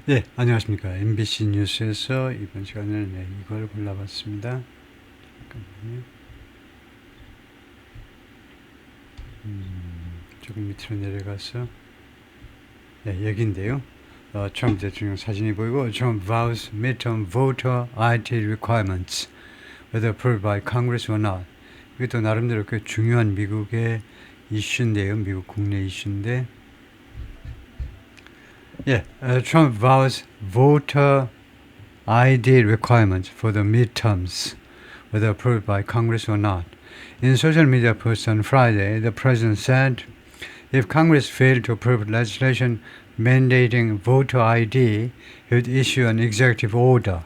네, 안녕하십니까. MBC 뉴스에서 이번 시간에 이걸 골라봤습니다. 잠깐만요. 조금 밑으로 내려가서 여기인데요. 트럼프 대통령 사진이 보이고 Trump vows midterm voter ID requirements whether approved by Congress or not. 이것도 나름대로 꽤 중요한 미국의 이슈인데요. 미국 국내 이슈인데 Trump vows voter ID requirements for the midterms, whether approved by Congress or not. In social media posts on Friday, the president said if Congress failed to approve legislation mandating voter ID, he would issue an executive order.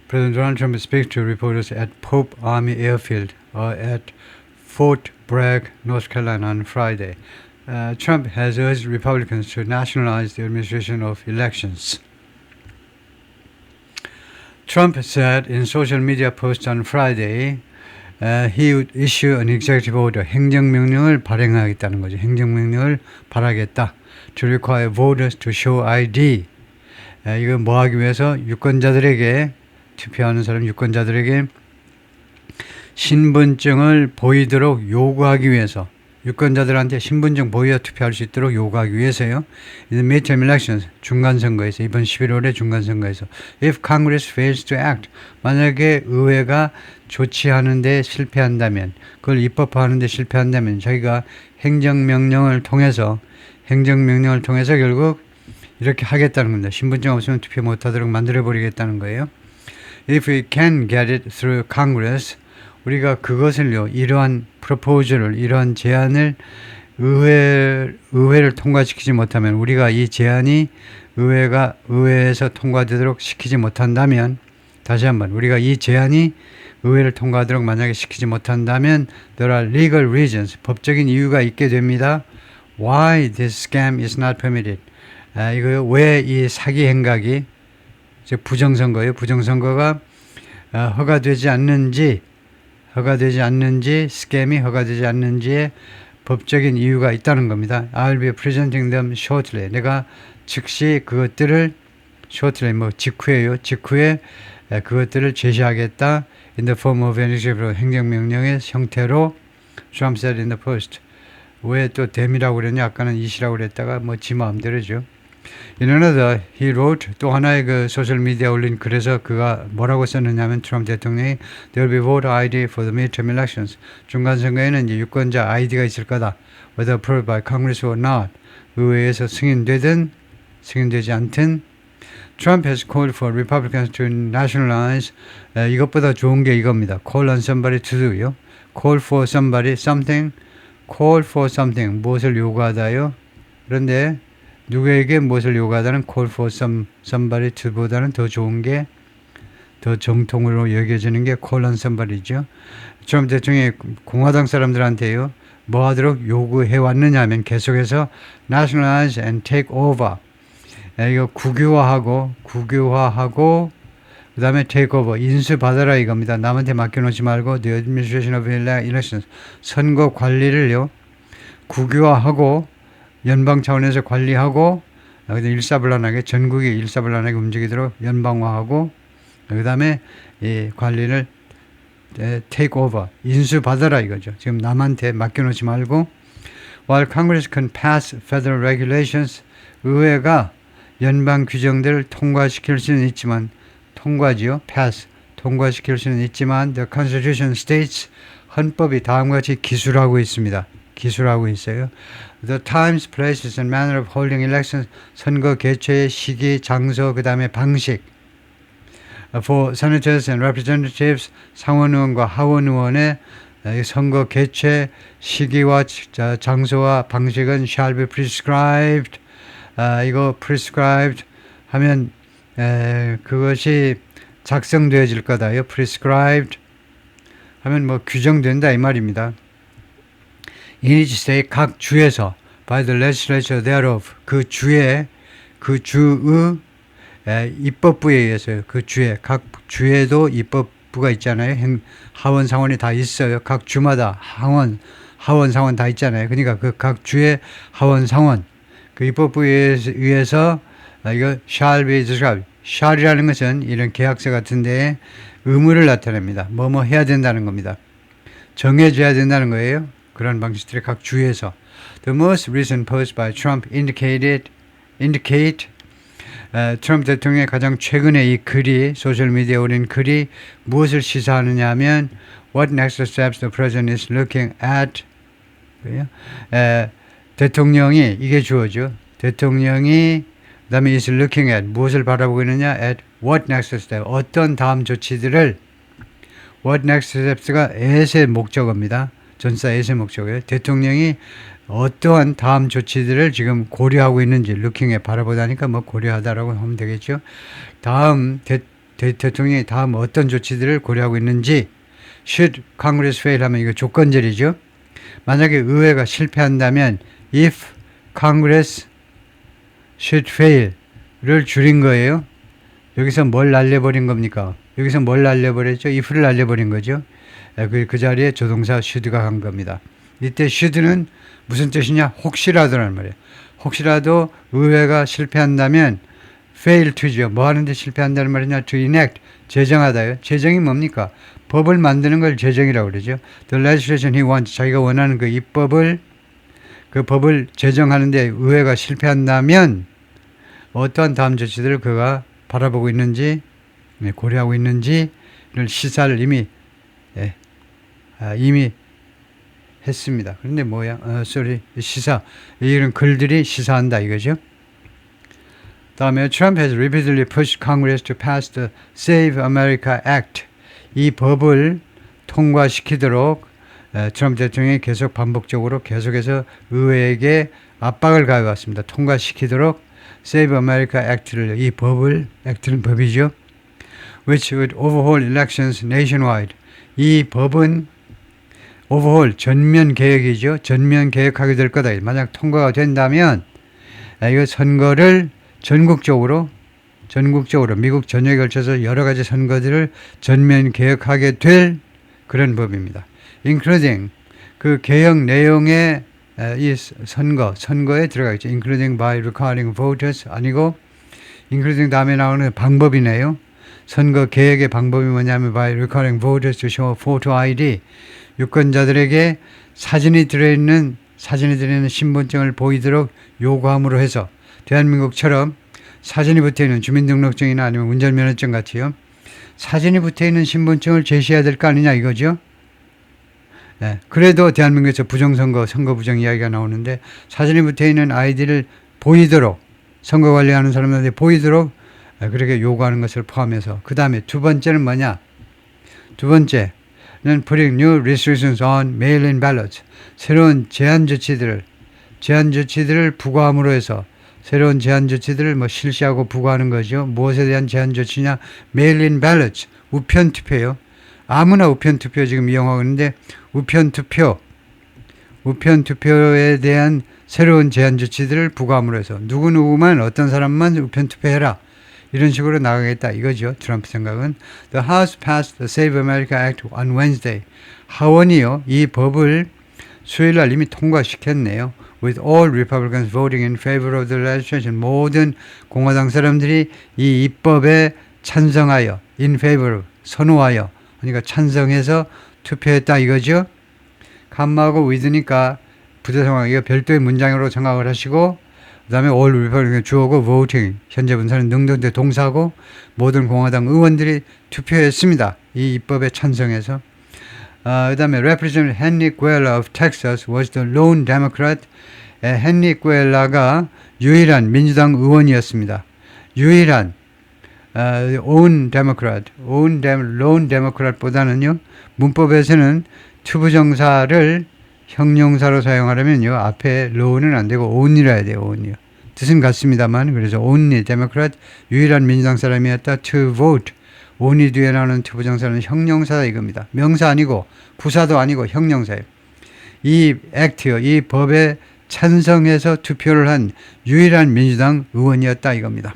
President Donald Trump speaks to reporters at Pope Army Airfield at Fort Bragg, North Carolina on Friday. Trump has urged Republicans to nationalize the administration of elections. Trump said in social media posts on Friday he would issue an executive order, 행정명령을 발행하겠다는 거죠. 행정명령을 발하겠다. To require voters to show ID. 이거 뭐 하기 위해서 유권자들에게 투표하는 사람 유권자들에게 신분증을 보이도록 요구하기 위해서 유권자들한테 신분증 보여 투표할 수 있도록 요구하기 위해서요. In the midterm elections, 중간선거에서 이번 11월의 중간선거에서 if Congress fails to act, 만약에 의회가 조치하는 데 실패한다면 그걸 입법화하는 데 실패한다면 자기가 행정명령을 통해서 결국 이렇게 하겠다는 겁니다. 신분증 없으면 투표 못하도록 만들어버리겠다는 거예요. If we can get it through Congress, 우리가 그것을요, 이러한 프로포즈를, 이러한 제안을 의회를 통과시키지 못하면, 우리가 이 제안이 의회에서 통과되도록 시키지 못한다면, 다시 한번, 우리가 이 제안이 의회를 통과하도록 만약에 시키지 못한다면, there are legal reasons, 법적인 이유가 있게 됩니다. Why this scam is not permitted. 이거 왜 이 사기 행각이, 부정선거예요. 부정선거가 허가되지 않는지, 스캠이 허가되지 않는지에 법적인 이유가 있다는 겁니다. I'll be presenting them shortly. 내가 즉시 그것들을 shortly, 직후에 그것들을 제시하겠다. In the form of an executive, 행정명령의 형태로. Trump said in the post. 왜 또 them이라고 그랬냐? 아까는 it이라고 그랬다가 지 마음대로죠. In another, he wrote, 또 하나의 그 소셜미디어에 올린 글에서 그가 뭐라고 썼느냐면 트럼프 대통령이 There will be voter ID for the midterm elections. 중간선거에는 이제 유권자 ID가 있을 거다. Whether approved by Congress or not. 의회에서 승인되든 승인되지 않든 Trump has called for Republicans to nationalize. 이것보다 좋은 게 이겁니다. Call on somebody to do요. Call for somebody, something. Call for something. 무엇을 요구하다요. 그런데 누구에게 무엇을 요구하다는 call for somebody to보다는 더 좋은 게, 더 정통으로 여겨지는 게 call on somebody죠. 트럼프 대통령이 공화당 사람들한테요, 뭐 하도록 요구해 왔느냐 하면 계속해서 nationalize and take over. 이거 국유화하고, 그 다음에 take over, 인수받아라 이겁니다. 남한테 맡겨놓지 말고 the administration of elections, 선거 관리를요, 국유화하고, 연방 차원에서 관리하고, 일사불란하게, 전국이 일사불란하게 움직이도록 연방화하고, 그 다음에 이 관리를 take over, 인수받아라 이거죠. 지금 남한테 맡겨놓지 말고, while Congress can pass federal regulations, 의회가 연방 규정들을 통과시킬 수는 있지만, pass, 통과시킬 수는 있지만, the Constitution states, 헌법이 다음과 같이 기술하고 있습니다. The times, places, and manner of holding elections, 선거 개최의 시기, 장소, 그 다음에 방식. For senators and representatives, 상원의원과 하원의원의 선거 개최 시기와 장소와 방식은 shall be prescribed. 이거 prescribed 하면 그것이 작성되어질 거다요. prescribed 하면 규정된다 이 말입니다. In each state, 각 주에서 by the legislature thereof, 그 주의 입법부에 의해서요. 각 주에도 입법부가 있잖아요. 하원 상원이 다 있어요. 각 주마다 하원 상원 다 있잖아요. 그러니까 그 각 주의 하원 상원, 그 입법부에 의해서 이거 shall be described. shall이라는 것은 이런 계약서 같은데 의무를 나타냅니다. 뭐뭐 해야 된다는 겁니다. 정해져야 된다는 거예요. 그런 방식들이 각 주에서. The most recent post by Trump indicate 트럼프 대통령의 가장 최근의 이 글이 소셜미디어에 올린 글이 무엇을 시사하느냐 하면 What next steps the president is looking at 대통령이 이게 주어죠. 대통령이 그 다음에 is looking at 무엇을 바라보고 있느냐 at what next step 어떤 다음 조치들을 what next steps가 at의 목적어입니다. 전사 at의 목적어예요. 대통령이 어떠한 다음 조치들을 지금 고려하고 있는지 looking에 바라보다니까 뭐 고려하다라고 하면 되겠죠. 다음 대통령이 다음 어떤 조치들을 고려하고 있는지 should Congress fail 하면 이거 조건절이죠. 만약에 의회가 실패한다면 if Congress should fail를 줄인 거예요. 여기서 뭘 날려버린 겁니까? 여기서 뭘 날려버렸죠? if를 날려버린 거죠. 그 자리에 조동사 should가 간 겁니다. 이때 should는 무슨 뜻이냐? 혹시라도라는 말이에요. 혹시라도 의회가 실패한다면 fail to죠. 뭐 하는데 실패한다는 말이냐? to enact, 제정하다요. 제정이 뭡니까? 법을 만드는 걸 제정이라고 그러죠. The legislation he wants, 자기가 원하는 그 입법을 그 법을 제정하는데 의회가 실패한다면 어떠한 다음 조치들을 그가 바라보고 있는지 고려하고 있는지를 시사를 이미 했습니다. 그런데 뭐야? 시사 이런 글들이 시사한다 이거죠. 다음에 Trump has repeatedly pushed Congress to pass the Save America Act. 이 법을 통과시키도록 트럼프 대통령이 계속 반복적으로 계속해서 의회에게 압박을 가해왔습니다. 통과시키도록 Save America Act를 이 법을 액트는 법이죠. Which would overhaul elections nationwide. 이 법은 overhaul 전면 개혁이죠. 전면 개혁하게 될 거다. 만약 통과가 된다면 이거 선거를 전국적으로 미국 전역에 걸쳐서 여러 가지 선거들을 전면 개혁하게 될 그런 법입니다. including 그 개혁 내용의 이 선거에 들어가겠죠. including by requiring voters 아니고 including 다음에 나오는 방법이네요. 선거 개혁의 방법이 뭐냐면 by requiring voters to show photo ID 유권자들에게 사진이 들어있는 신분증을 보이도록 요구함으로 해서 대한민국처럼 사진이 붙어있는 주민등록증이나 아니면 운전면허증 같이요. 사진이 붙어있는 신분증을 제시해야 될 거 아니냐 이거죠. 그래도 대한민국에서 부정선거, 선거 부정 이야기가 나오는데 사진이 붙어있는 아이디를 보이도록 선거 관리하는 사람들한테 보이도록 그렇게 요구하는 것을 포함해서 그 다음에 두 번째는 뭐냐? 두 번째는 putting new restrictions on mail-in ballots 새로운 제한 조치들을 부과함으로 해서 새로운 제한 조치들을 실시하고 부과하는 거죠. 무엇에 대한 제한 조치냐? mail-in ballots 우편 투표요. 아무나 우편 투표 지금 이용하고 있는데 우편 투표에 대한 새로운 제한 조치들을 부과함으로 해서 누구누구만 어떤 사람만 우편 투표해라. 이런 식으로 나가겠다 이거죠. 트럼프 생각은. The House passed the Save America Act on Wednesday. 하원이요. 이 법을 수요일 날 이미 통과시켰네요. With all Republicans voting in favor of the legislation. 모든 공화당 사람들이 이 입법에 찬성하여 in favor 선호하여 그러니까 찬성해서 투표했다 이거죠. 감마하고 with니까 부대상황 이거 별도의 문장으로 생각을 하시고 그 다음에 all Republican 주어고 voting 현재 분사는 능동태 동사고 모든 공화당 의원들이 투표했습니다. 이 입법에 찬성해서 그 다음에 Representative Henry Guela of Texas was the lone Democrat. 헨리 구엘라가 유일한 민주당 의원이었습니다. 유일한 own Democrat, lone Democrat보다는요 문법에서는 투부정사를 형용사로 사용하려면요 앞에 lone은 안 되고 only라 해야 돼요. only. 뜻은 같습니다만 그래서 only Democrat 유일한 민주당 사람이었다. to vote only 뒤에 나오는 투부정사는 형용사다 이겁니다. 명사 아니고 부사도 아니고 형용사예요. 이 액트요 이 법에 찬성해서 투표를 한 유일한 민주당 의원이었다 이겁니다.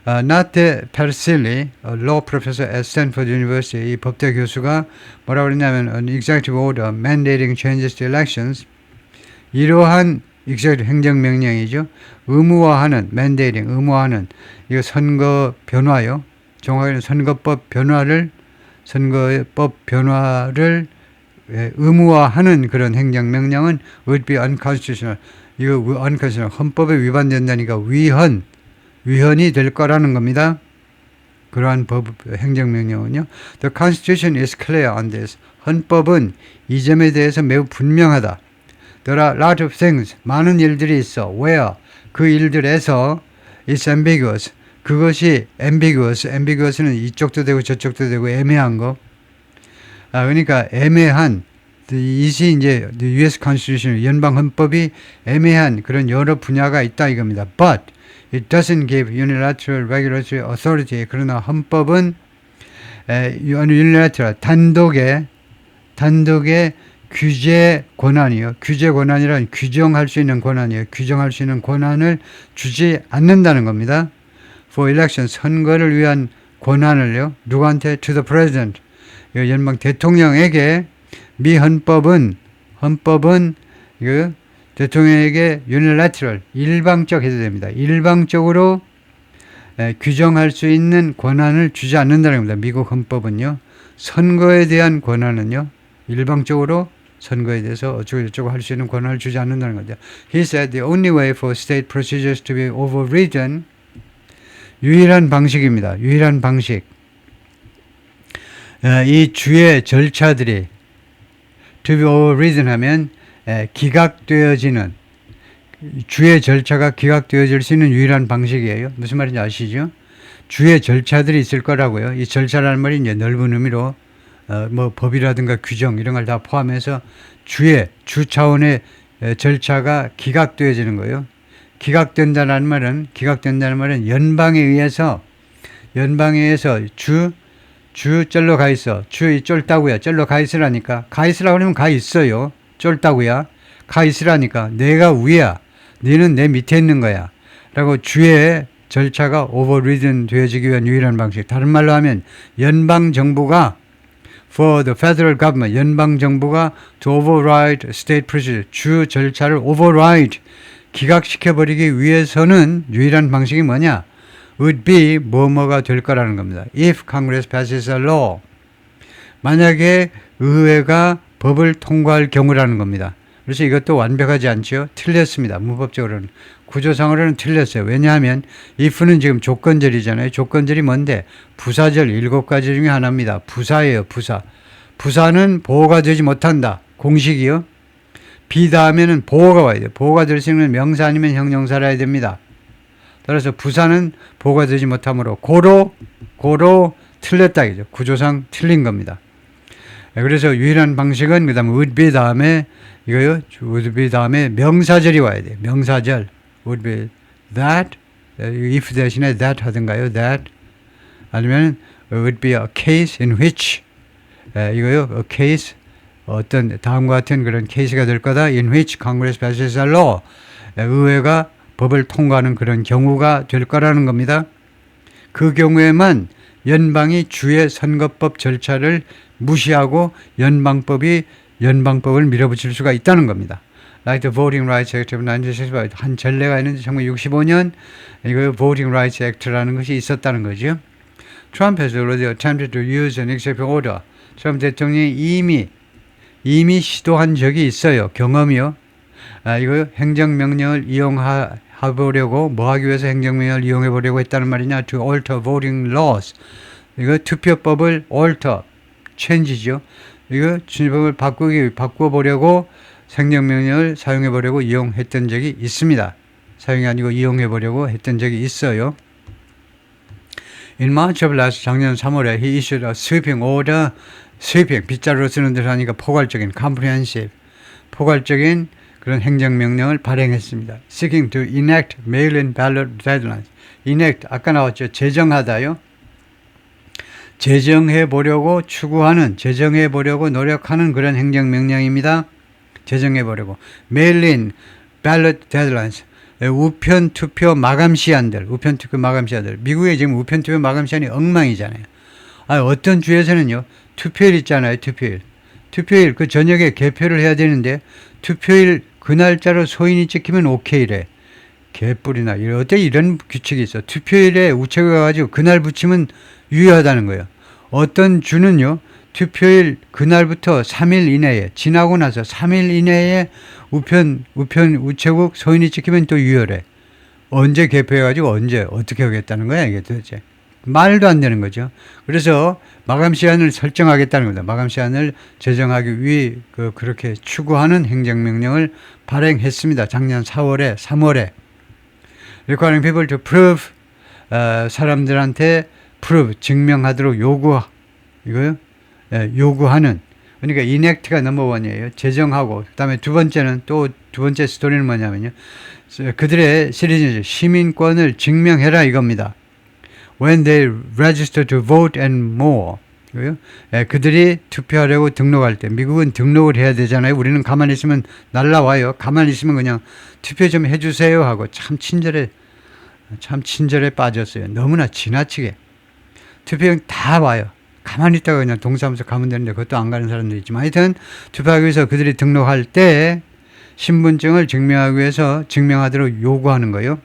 나테 페르실리, law professor at Stanford University, 이 법대 교수가 뭐라고 그랬냐면 an executive order mandating changes to elections 이러한 executive 행정명령이죠. 의무화하는, mandating, 의무화하는, 이거 선거 변화요. 정확하게는 선거법 변화를 의무화하는 그런 행정명령은 would be unconstitutional. 이거 unconstitutional. 헌법에 위반된다니까 위헌이 될 거라는 겁니다. 그러한 행정명령은요. The Constitution is clear on this. 헌법은 이 점에 대해서 매우 분명하다. There are a lot of things. 많은 일들이 있어. Where? 그 일들에서 it's ambiguous. 그것이 ambiguous. ambiguous는 이쪽도 되고 저쪽도 되고 애매한 거. 그러니까 애매한 이시 이제 U.S. Constitution 연방 헌법이 애매한 그런 여러 분야가 있다 이겁니다. But it doesn't give unilateral regulatory authority. 그러나 헌법은 unilateral 단독의 규제 권한이요. 규제 권한이란 규정할 수 있는 권한이요. 규정할 수 있는 권한을 주지 않는다는 겁니다. For election 선거를 위한 권한을요. 누구한테? To the president. 연방 대통령에게 미 헌법은 대통령에게 unilateral 일방적 해도 됩니다. 일방적으로 규정할 수 있는 권한을 주지 않는다는 겁니다. 미국 헌법은요. 선거에 대한 권한은요. 일방적으로 선거에 대해서 어쩌고저쩌고 할 수 있는 권한을 주지 않는다는 거죠. He said the only way for state procedures to be overridden 유일한 방식입니다. 유일한 방식. 이 주의 절차들이 to be overridden 하면 기각되어지는 주의 절차가 기각되어질 수 있는 유일한 방식이에요. 무슨 말인지 아시죠? 주의 절차들이 있을 거라고요. 이 절차라는 말이 이제 넓은 의미로 뭐 법이라든가 규정 이런 걸 다 포함해서 주 차원의 절차가 기각되어지는 거예요. 기각된다는 말은 연방에 의해서 주 쩔로 가 있어. 주 쫄다구야. 쩔로 가 있으라니까. 가 있으라고 그러면 가 있어요. 쫄다구야. 가 있으라니까. 내가 위야. 너는 내 밑에 있는 거야. 라고 주의 절차가 오버리든 되어지기 위한 유일한 방식. 다른 말로 하면 연방 정부가 for the federal government 연방 정부가 to override state procedure 주 절차를 override 기각시켜 버리기 위해서는 유일한 방식이 뭐냐? would be 뭐뭐가 될 거라는 겁니다. If Congress passes a law 만약에 의회가 법을 통과할 경우라는 겁니다. 그래서 이것도 완벽하지 않죠. 틀렸습니다. 문법적으로는. 구조상으로는 틀렸어요. 왜냐하면 if는 지금 조건절이잖아요. 조건절이 뭔데? 부사절 7가지 중에 하나입니다. 부사예요. 부사는 보호가 되지 못한다. 공식이요. be 다음에는 보호가 와야 돼요. 보호가 될 수 있는 명사 아니면 형용사라 해야 됩니다. 따라서 부사는 보호가 되지 못하므로 고로 틀렸다. 이죠. 구조상 틀린 겁니다. 그래서 유일한 방식은 그 다음에 would be 다음에 이거요. would be 다음에 명사절이 와야 돼요. 명사절. would be that if 대신에 that 하든가요. that 아니면 would be a case in which 이거요. a case 어떤 다음과 같은 그런 케이스가 될 거다. in which Congress passes a law 의회가 법을 통과하는 그런 경우가 될 거라는 겁니다. 그 경우에만 연방이 주의 선거법 절차를 무시하고 연방법을 밀어붙일 수가 있다는 겁니다. Like the Voting Rights Act of 1965 한 전례가 있는데 1965년 이거 Voting Rights Act라는 것이 있었다는 거죠. Trump has already attempted to use an executive order. 트럼프 대통령이 이미 시도한 적이 있어요. 경험이요. 이거 행정명령을 이용해보려고 뭐 하기 위해서 행정명령을 이용해보려고 했다는 말이냐. To alter voting laws. 이거 투표법을 alter, change죠. 이거 투표법을 바꿔보려고 행정명령을 사용해보려고 이용했던 적이 있습니다. 사용이 아니고 이용해보려고 했던 적이 있어요. In March of last 작년 3월에 he issued a sweeping order. sweeping, 빗자루로 쓰는 듯 하니까 포괄적인, comprehensive, 포괄적인 그런 행정명령을 발행했습니다. Seeking to enact mail-in ballot deadlines. enact, 아까 나왔죠. 제정하다요. 제정해보려고 추구하는, 제정해보려고 노력하는 그런 행정명령입니다. 제정해보려고. mail-in ballot deadlines. 우편 투표 마감 시한들. 미국에 지금 우편 투표 마감 시한이 엉망이잖아요. 어떤 주에서는요. 투표일 있잖아요. 투표일 그 저녁에 개표를 해야 되는데 투표일 그 날짜로 소인이 찍히면 오케이래. 개뿔이나 어때 이런 규칙이 있어. 투표일에 우체국에 가지고 그날 붙이면 유효하다는 거예요. 어떤 주는요. 투표일 그날부터 3일 이내에 지나고 나서 3일 이내에 우체국 소인이 찍히면 또 유효래. 언제 개표해가지고 언제 어떻게 하겠다는 거야 이게 도대체. 말도 안 되는 거죠. 그래서 마감 시한을 설정하겠다는 겁니다. 마감 시한을 제정하기 위해 그렇게 추구하는 행정명령을 발행했습니다. 작년 4월에 3월에 requiring people to prove 사람들한테 prove 증명하도록 이거요? 요구하는 그러니까 enact가 넘버원이에요. 제정하고 그다음에 두 번째 스토리는 뭐냐면요. 그들의 시리즈죠. 시민권을 증명해라 이겁니다. When they register to vote and more. 그들이 투표하려고 등록할 때 미국은 등록을 해야 되잖아요. 우리는 가만히 있으면 날라와요. 가만히 있으면 그냥 투표 좀 해주세요 하고 참 친절에 빠졌어요. 너무나 지나치게 투표용 다 와요. 가만히 있다가 그냥 동사무소 가면 되는데 그것도 안 가는 사람도 있지만 하여튼 투표하기 위해서 그들이 등록할 때 신분증을 증명하도록 요구하는 거예요.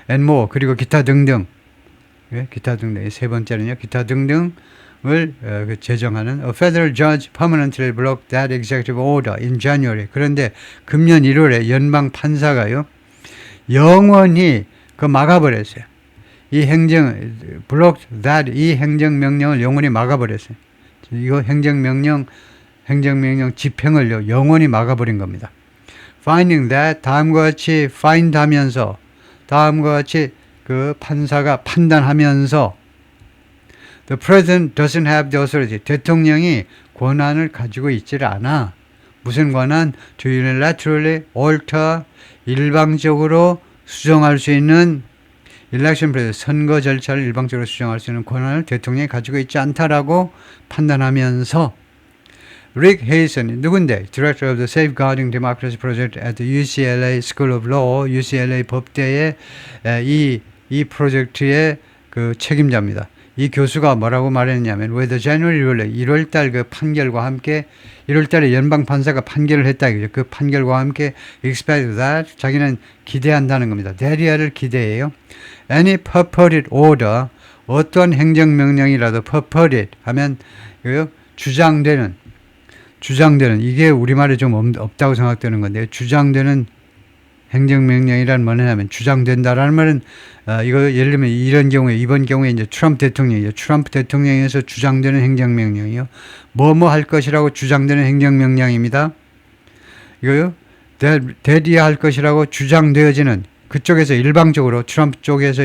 and more 그리고 기타 등등 기타 등등 세 번째는요. 기타 등등을 제정하는 A federal judge permanently blocked that executive order in January. 그런데 금년 1월에 연방 판사가요. 영원히 막아버렸어요. 이 행정명령을 영원히 막아버렸어요. 이거 행정명령 집행을 영원히 막아버린 겁니다. Finding that 다음과 같이 그 판사가 판단하면서 The president doesn't have the authority. 대통령이 권한을 가지고 있지를 않아. 무슨 권한? To unilaterally alter 일방적으로 수정할 수 있는 election process, 선거 절차를 일방적으로 수정할 수 있는 권한을 대통령이 가지고 있지 않다라고 판단하면서 Rick Hazen, 누군데? Director of the Safeguarding Democracy Project at the UCLA School of Law, UCLA 법대의 이 프로젝트의 그 책임자입니다. 이 교수가 뭐라고 말했냐면, with the January 1월달 그 판결과 함께, 1월달에 연방 판사가 판결을 했다 이거죠. 그 판결과 함께 expect that 자기는 기대한다는 겁니다. 대리아를 기대해요. Any purported order, 어떠한 행정명령이라도 purported 하면 주장되는 이게 우리말에 좀 없다고 생각되는 건데 주장되는 행정명령이란 뭐냐면 주장된다라는 말은 이거 예를 들면 이번 경우에 이제 트럼프 대통령에서 주장되는 행정명령이요. 뭐뭐 할 것이라고 주장되는 행정명령입니다. 이거요. 대리할 것이라고 주장되어지는 그쪽에서 일방적으로 트럼프 쪽에서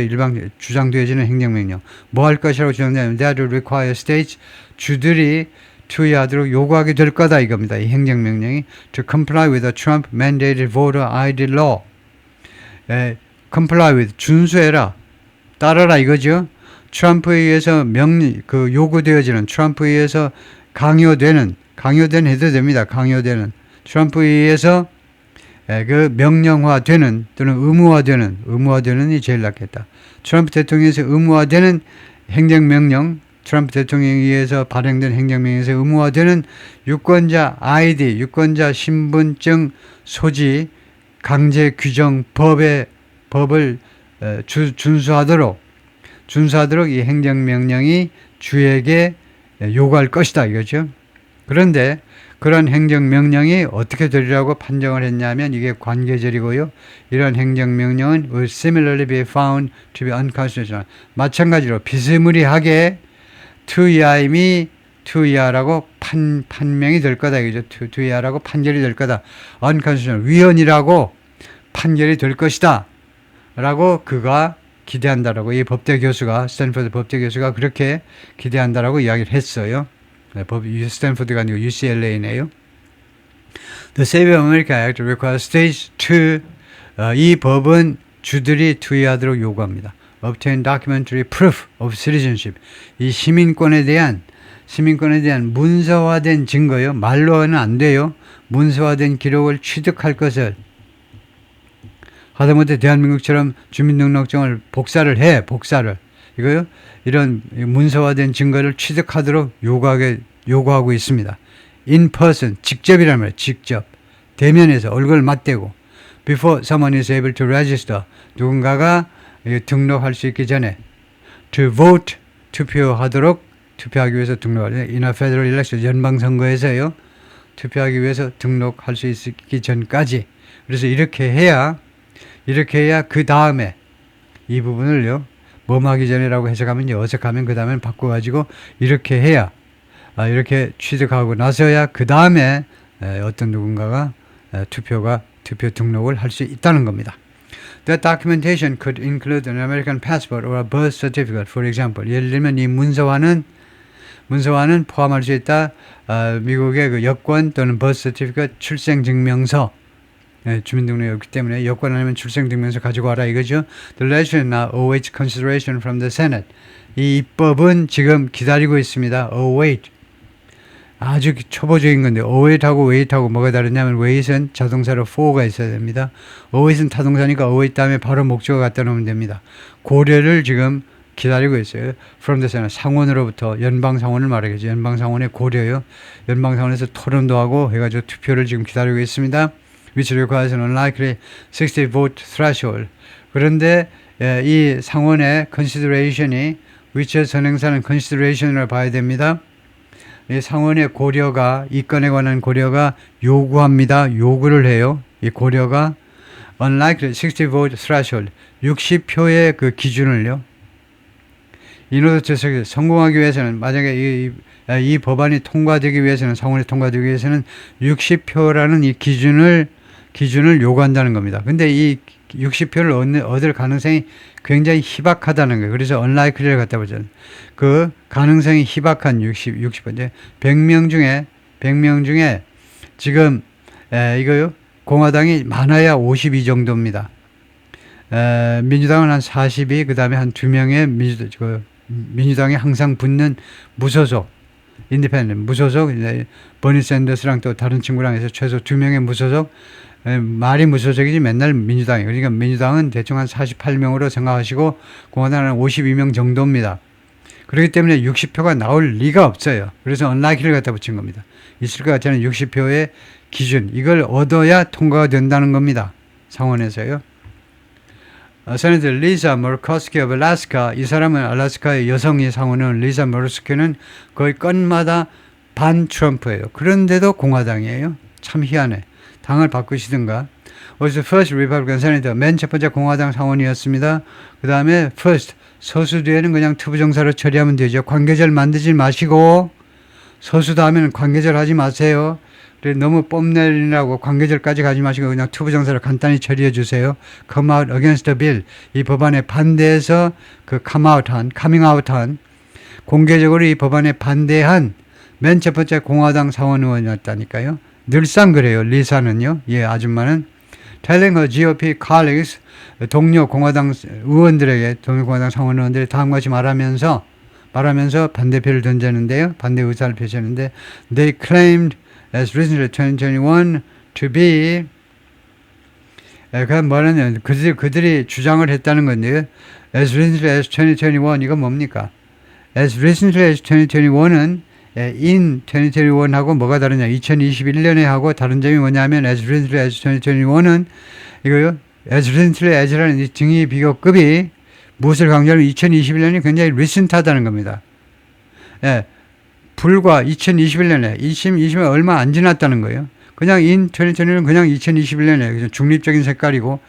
주장되어지는 행정명령. 뭐 할 것이라고 주장되면 that will require states 주들이 투여하도록 요구하게 될 거다 이겁니다. 이 행정명령이 to comply with the Trump mandated voter ID law. comply with 준수해라. 따라라 이거죠. 트럼프에 의해서 요구되어지는 트럼프에 의해서 강요되는 해도 됩니다. 강요되는 트럼프에 의해서 그 명령화되는 또는 의무화되는이 제일 낫겠다. 트럼프 대통령에서 의무화되는 행정명령 트럼프 대통령에 의해서 발행된 행정명령에서 의무화되는 유권자 ID, 유권자 신분증 소지 강제 규정 법을 준수하도록 이 행정명령이 주에게 요구할 것이다 이거죠. 그런데 그런 행정명령이 어떻게 되리라고 판정을 했냐면 이게 관계절이고요. 이런 행정명령은 will similarly be found to be unconstitutional. 마찬가지로 비스무리하게 투이하임이 투이하라고 판명이 될 거다. 이거죠. 투이하라고 판결이 될 거다. unconstitutional. 위헌이라고 판결이 될 것이다. 라고 그가 기대한다라고 이 스탠퍼드 법대 교수가 그렇게 기대한다라고 이야기를 했어요. 스탠퍼드가 아니고 UCLA네요. The Save America Act requires states to 이 법은 주들이 투여하도록 요구합니다. Obtain documentary proof of citizenship. 이 시민권에 대한 문서화된 증거요. 말로는 안 돼요. 문서화된 기록을 취득할 것을 하다못해 대한민국처럼 주민등록증을 복사를 이거요. 이런 문서화된 증거를 취득하도록 요구하고 있습니다. In person, 직접이라는 말이에요. 직접. 대면해서 얼굴 맞대고 before someone is able to register 누군가가 등록할 수 있기 전에 to vote 투표하기 위해서 등록하죠. in a federal election 연방선거에서요. 투표하기 위해서 등록할 수 있기 전까지. 그래서 이렇게 해야 그 다음에 이 부분을요. 뭐하기 전에라고 해석하면 어색하면 그 다음에 바꿔가지고 이렇게 해야 이렇게 취득하고 나서야 그 다음에 어떤 누군가가 투표 등록을 할 수 있다는 겁니다. That documentation could include an American passport or a birth certificate, for example. 예를 들면 이 문서화는 포함할 수 있다. 미국의 그 여권 또는 birth certificate 출생증명서. 주민등록이 없기 때문에 여권 아니면 출생증명서 가지고 와라 이거죠. The legislation now awaits consideration from the Senate. 이 입법은 지금 기다리고 있습니다. await. 아주 초보적인 건데 await하고 wait하고 뭐가 다르냐면 wait은 자동사로 for가 있어야 됩니다. await은 타동사니까 await 다음에 바로 목적어 갖다 놓으면 됩니다. 고려를 지금 기다리고 있어요. From the Senate 상원으로부터 연방상원을 말하겠죠. 연방상원의 고려요. 연방상원에서 토론도 하고 해가지고 투표를 지금 기다리고 있습니다. Which requires an unlikely 60 vote threshold. 그런데 이 상원의 consideration이 which 선행사는 consideration을 봐야 됩니다. 이 상원의 고려가 이 건에 관한 고려가 요구합니다. 요구를 해요. 이 고려가 unlikely 60 vote threshold 60표의 그 기준을요. 인호도 성공하기 위해서는 만약에 이 법안이 통과되기 위해서는 상원에 통과되기 위해서는 60표라는 이 기준을 요구한다는 겁니다. 근데 이 60표를 얻을 가능성이 굉장히 희박하다는 거예요. 그래서 unlikely를 갖다 보죠. 그 가능성이 희박한 60%. 100명 중에 지금 이거요. 공화당이 많아야 52 정도입니다. 민주당은 한 42, 그 다음에 한 2명의 민주당이 항상 붙는 무소속, 인디펜던트, 무소속, 버니 샌더스랑 또 다른 친구랑 해서 최소 2명의 무소속, 말이 무소속이지 맨날 민주당이에요. 그러니까 민주당은 대충 한 48명으로 생각하시고 공화당은 52명 정도입니다. 그렇기 때문에 60표가 나올 리가 없어요. 그래서 unlikely를 갖다 붙인 겁니다. 있을 것 같지 않은 60표의 기준, 이걸 얻어야 통과가 된다는 겁니다. 상원에서요. 세네터 리사 머커스키 of Alaska, 이 사람은 알래스카의 여성이 상원은 리사 머커스키는 거의 건마다 반 트럼프예요. 그런데도 공화당이에요. 참 희한해. 당을 바꾸시든가. was the first Republican senator. 맨 첫 번째 공화당 상원이었습니다. 그 다음에 first. 서수 뒤에는 그냥 투부정사로 처리하면 되죠. 관계절 만들지 마시고 서수도 하면 관계절 하지 마세요. 너무 뽐내리라고 관계절까지 가지 마시고 그냥 투부정사로 간단히 처리해 주세요. come out against the bill. 이 법안에 반대해서 그 coming out 한 공개적으로 이 법안에 반대한 맨 첫 번째 공화당 상원 의원이었다니까요. 늘상 그래요. 리사는요. 아줌마는 telling her GOP colleagues 동료 공화당 의원들에게 동료 공화당 상원 의원들이 다음과 같이 말하면서 반대표를 던졌는데요. 반대 의사를 표시했는데 they claimed as recently 2021 to be 그 뭐냐면 그들이 주장을 했다는 건데요. as recently as 2021 이건 뭡니까? as recently as 2021은 in 2021하고 뭐가 다르냐? 2021년에 하고 다른 점이 뭐냐면 as recently as 2021은 이거요. as recently as라는 이 등위 비교급이 무엇을 강조하면 2021년이 굉장히 recent하다는 겁니다. 불과 2021년에 2020년 얼마 안 지났다는 거예요. 그냥 in 2021은 그냥 2021년에 중립적인 색깔이고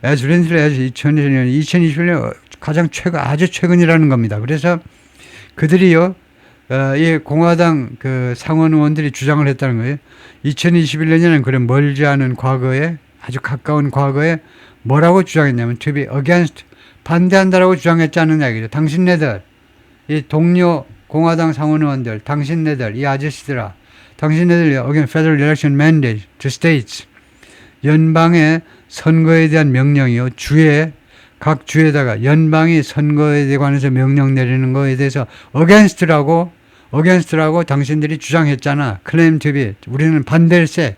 as recently as 2021년 가장 아주 최근이라는 겁니다. 그래서 그들이요. 이 공화당 그 상원 의원들이 주장을 했다는 거예요. 2021년에는 그래 멀지 않은 과거에 아주 가까운 과거에 뭐라고 주장했냐면 to be against 반대한다라고 주장했지 않느냐 이거죠. 당신네들 이 동료 공화당 상원 의원들 당신네들 이 아저씨들아 당신네들 against federal election mandate to states 연방의 선거에 대한 명령이요. 각 주에다가 연방이 선거에 관해서 명령 내리는 거에 대해서 against라고 당신들이 주장했잖아. claim to be 우리는 반대일세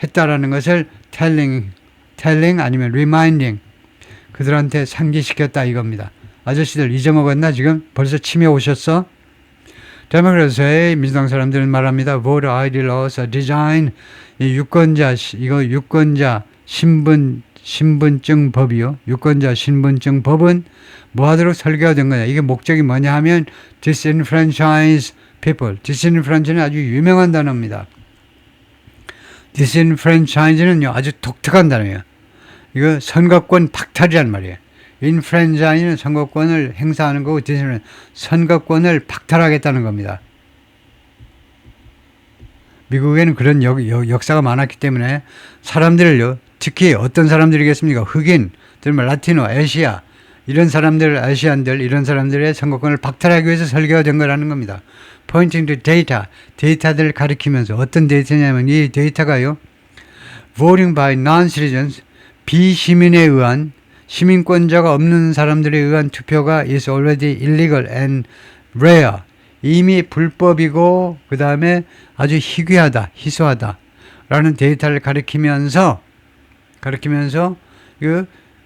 했다라는 것을 telling 아니면 reminding 그들한테 상기시켰다 이겁니다. 아저씨들 잊어먹었나 지금? 벌써 치매 오셨어? 데모크라스의 민주당 사람들은 말합니다. Voter ID laws are designed. 이 유권자 신분증 법이요. 유권자 신분증 법은 뭐 하도록 설계가 된 거냐. 이게 목적이 뭐냐 하면 disenfranchise people. disenfranchise는 아주 유명한 단어입니다. disenfranchise는요 아주 독특한 단어예요. 이거 선거권 박탈이란 말이에요. infranchise는 선거권을 행사하는 거고 disenfranchise 선거권을 박탈하겠다는 겁니다. 미국에는 그런 역사가 많았기 때문에 사람들을요, 특히 어떤 사람들이겠습니까? 흑인, 라티노, 아시아 이런 사람들, 아시안들 이런 사람들의 선거권을 박탈하기 위해서 설계가 된 거라는 겁니다. Pointing to data, 데이터들을 가리키면서 어떤 데이터냐면 이 데이터가요, voting by non-citizens, 비시민에 의한 시민권자가 없는 사람들에 의한 투표가 is already illegal and rare. 이미 불법이고 그 다음에 아주 희귀하다, 희소하다 라는 데이터를 가리키면서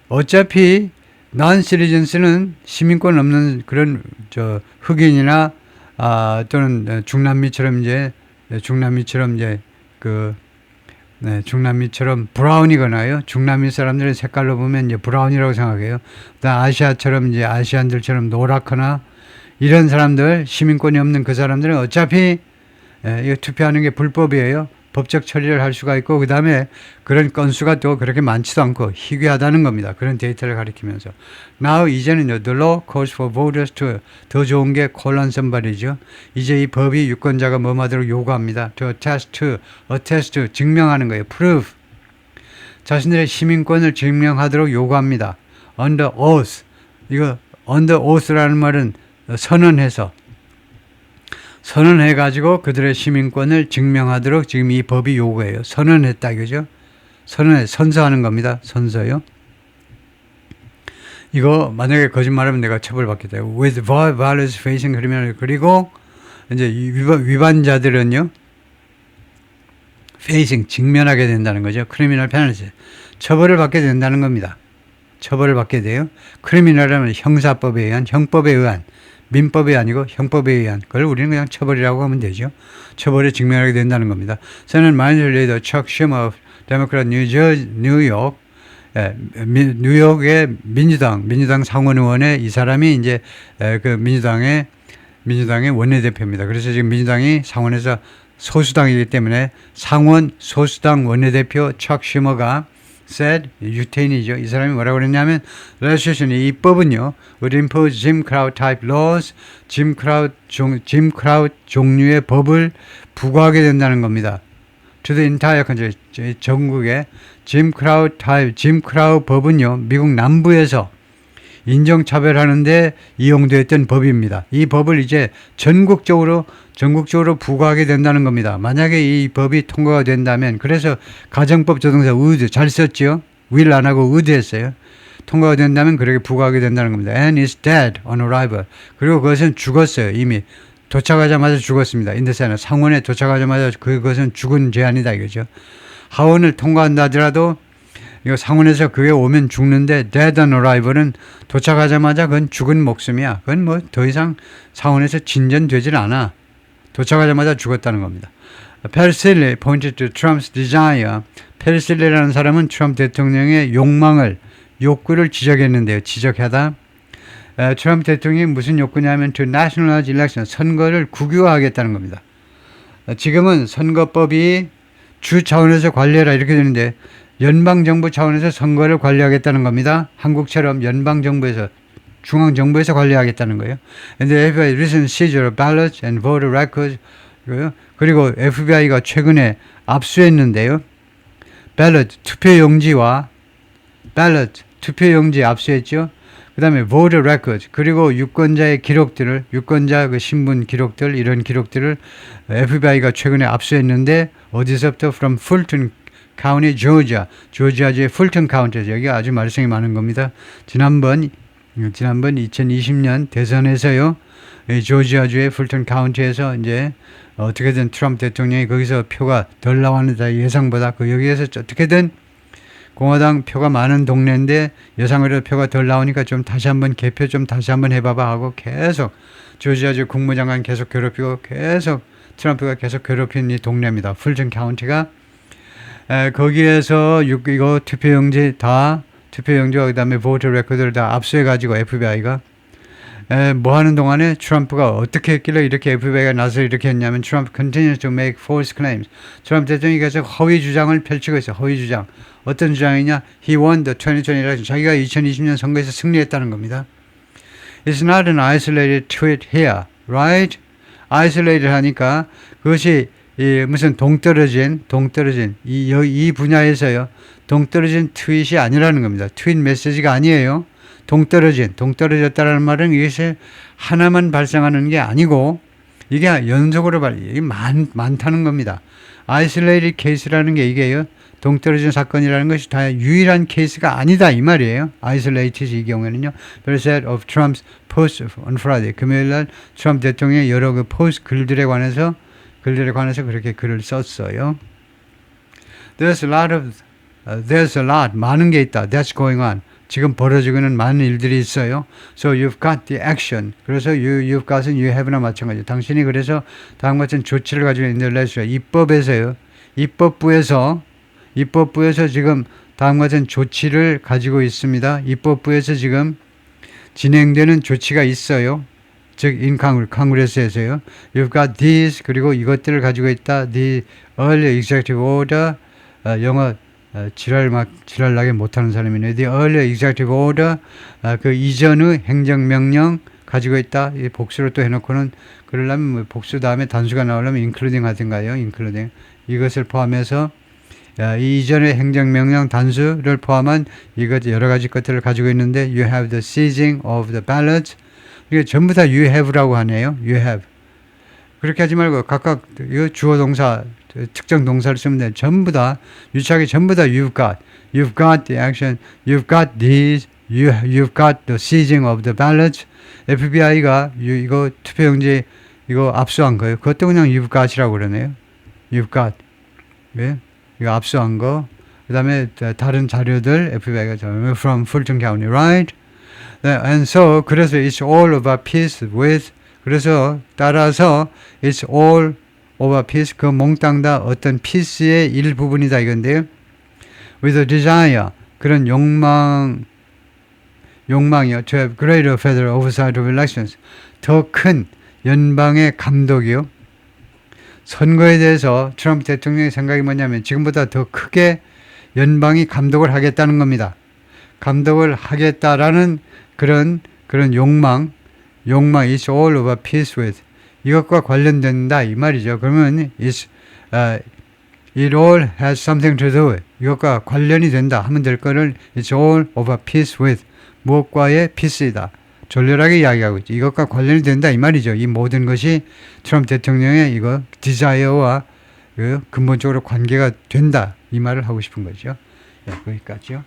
어차피 non-citizens는 시민권 없는 그런 흑인이나 또는 중남미처럼 중남미처럼 브라운이거나요. 중남미 사람들의 색깔로 보면 이제 브라운이라고 생각해요. 아시아처럼 이제 아시안들처럼 노랗거나 이런 사람들, 시민권이 없는 그 사람들은 어차피 이거 투표하는 게 불법이에요. 법적 처리를 할 수가 있고 그 다음에 그런 건수가 또 그렇게 많지도 않고 희귀하다는 겁니다. 그런 데이터를 가리키면서 Now 이제는 the law calls for voters to 더 좋은 게 colon 선발이죠. 이제 이 법이 유권자가 뭐하도록 요구합니다. to attest 증명하는 거예요. prove 자신들의 시민권을 증명하도록 요구합니다. under oath 이거 under oath라는 말은 선언해가지고 그들의 시민권을 증명하도록 지금 이 법이 요구해요. 선언했다 이거죠. 선서하는 겁니다. 선서요. 이거 만약에 거짓말하면 내가 처벌받겠다. With violence facing criminal 그리고 이제 위반자들은요. facing 직면하게 된다는 거죠. criminal penalty 처벌을 받게 된다는 겁니다. 처벌을 받게 돼요. criminal이라면 형사법에 의한 형법에 의한 민법이 아니고 형법에 의한 그걸 우리는 그냥 처벌이라고 하면 되죠. 처벌에 직면하게 된다는 겁니다. 저는 마이너스 리더 척 슈머 데모크라 뉴욕 뉴욕의 민주당 상원 의원의 이 사람이 이제 그 민주당의 원내대표입니다. 그래서 지금 민주당이 상원에서 소수당이기 때문에 상원 소수당 원내대표 척 슈머가 said 유태인이죠. 이 사람이 뭐라고 그랬냐면 legislation 이 법은요 would impose Jim Crow type laws Jim Crow 종류의 법을 부과하게 된다는 겁니다. to the entire country 전국에 Jim Crow 법은요 미국 남부에서 인종차별하는데 이용되었던 법입니다. 이 법을 이제 전국적으로 부과하게 된다는 겁니다. 만약에 이 법이 통과가 된다면 그래서 가정법 조동사 would 잘 썼죠. will 안 하고 would 했어요. 통과가 된다면 그렇게 부과하게 된다는 겁니다. And is dead on arrival. 그리고 그것은 죽었어요. 이미 도착하자마자 죽었습니다. in the Senate 상원에 도착하자마자 그것은 죽은 죄안이다 이거죠. 하원을 통과한다 하더라도 이거 상원에서 그게 오면 죽는데 dead on arrival은 도착하자마자 그건 죽은 목숨이야. 그건 뭐 더 이상 상원에서 진전되질 않아. 도착하자마자 죽었다는 겁니다. 페르실리 pointed to Trump's desire. 페르실리라는 사람은 트럼프 대통령의 욕구를 지적했는데요. 지적하다. 트럼프 대통령이 무슨 욕구냐면 to nationalize election. 선거를 국유화하겠다는 겁니다. 지금은 선거법이 주 차원에서 관리해라 이렇게 되는데 연방정부 차원에서 선거를 관리하겠다는 겁니다. 한국처럼 연방정부에서 중앙정부에서 관리하겠다는 거예요. And the FBI recent seizure of ballots and voter records 그리고 FBI가 최근에 압수했는데요. ballot 투표용지와 투표용지 압수했죠. 그 다음에 voter records 그리고 유권자의 기록들을 유권자 그 신분 기록들 이런 기록들을 FBI가 최근에 압수했는데 어디서부터 from Fulton County, 조지아주의 풀턴 카운티에서 여기가 아주 말썽이 많은 겁니다. 지난번 2020년 대선에서요, 조지아주의 풀턴 카운티에서 이제 어떻게든 트럼프 대통령이 거기서 표가 덜 나왔는데 예상보다 여기에서 어떻게든 공화당 표가 많은 동네인데 예상으로 표가 덜 나오니까 좀 다시 한번 개표 좀 다시 한번 해봐봐 하고 계속 조지아주 국무장관 계속 괴롭히고 계속 트럼프가 계속 괴롭힌 이 동네입니다. 풀튼 카운티가. 거기에서 이거 투표용지와 그다음에 보트 레코드를 다 압수해가지고 FBI가 뭐 하는 동안에 트럼프가 어떻게 했길래 이렇게 FBI가 나서 이렇게 했냐면 트럼프 continues to make false claims. 트럼프 대통령이 계속 허위 주장을 펼치고 있어요. 허위 주장. 어떤 주장이냐? He won the 2020 election. 자기가 2020년 선거에서 승리했다는 겁니다. It's not an isolated tweet here, right? isolated 하니까 그것이 무슨 동떨어진 이 분야에서요. 동떨어진 트윗이 아니라는 겁니다. 트윗 메시지가 아니에요. 동떨어졌다는 말은 이것이 하나만 발생하는 게 아니고 이게 연속으로 이게 많다는 겁니다. isolated case라는 게 이게요. 동떨어진 사건이라는 것이 다 유일한 케이스가 아니다 이 말이에요. isolated 이 경우에는요. Percent of Trump's posts on Friday. 금요일날 트럼프 대통령의 여러 그 포스트 글들에 관해서 그렇게 글을 썼어요. There's a lot 많은 게 있다. That's going on. 지금 벌어지고는 많은 일들이 있어요. So you've got the action. 그래서 you've got은 you have나 마찬가지죠. 당신이 그래서 다음과 같은 조치를 가지고 있는데 입법에서요. 입법부에서 지금 다음과 같은 조치를 가지고 있습니다. 입법부에서 지금 진행되는 조치가 있어요. 즉, in Congress에서요. You've got these, 그리고 이것들을 가지고 있다. The early executive order, 영어 지랄 나게 못하는 사람이네요. The early executive order, 그 이전의 행정명령 가지고 있다. 이 복수로 또 해놓고는 그러려면 복수 다음에 단수가 나오려면 including 하든가요. including. 이것을 포함해서 이 이전의 행정명령 단수를 포함한 이것 여러 가지 것들을 가지고 있는데 you have the seizing of the ballots. 이게 전부 다 you have라고 하네요. you have. 그렇게 하지 말고 각각 이 주어 동사 특정 동사를 쓰면 돼. 전부 다 유착이 전부 다 you've got the action, you've got these, you've got the seizing of the ballots. FBI가 이거 투표용지 이거 압수한 거예요. 그것도 그냥 you've got이라고 그러네요. you've got. 예? 이거 압수한 거. 그 다음에 다른 자료들 FBI가 from Fulton County, right? And so 그래서 it's all of a piece with 그래서 따라서 it's all of a piece 그 몽땅 다 어떤 피스의 일부분이다 이건데요. with a desire 그런 욕망이요. to have greater federal oversight of elections 더 큰 연방의 감독이요. 선거에 대해서 트럼프 대통령의 생각이 뭐냐면 지금보다 더 크게 연방이 감독을 하겠다는 겁니다. 감독을 하겠다라는 그런 욕망 is all of a piece with 이것과 관련된다 이 말이죠. 그러면 it all has something to do with 이것과 관련이 된다 하면 될 거를 it's all of a piece with 무엇과의 piece이다. 졸렬하게 이야기하고 있죠. 이것과 관련이 된다 이 말이죠. 이 모든 것이 트럼프 대통령의 이거 디자이어와 근본적으로 관계가 된다 이 말을 하고 싶은 거죠. 네, 거기까지요.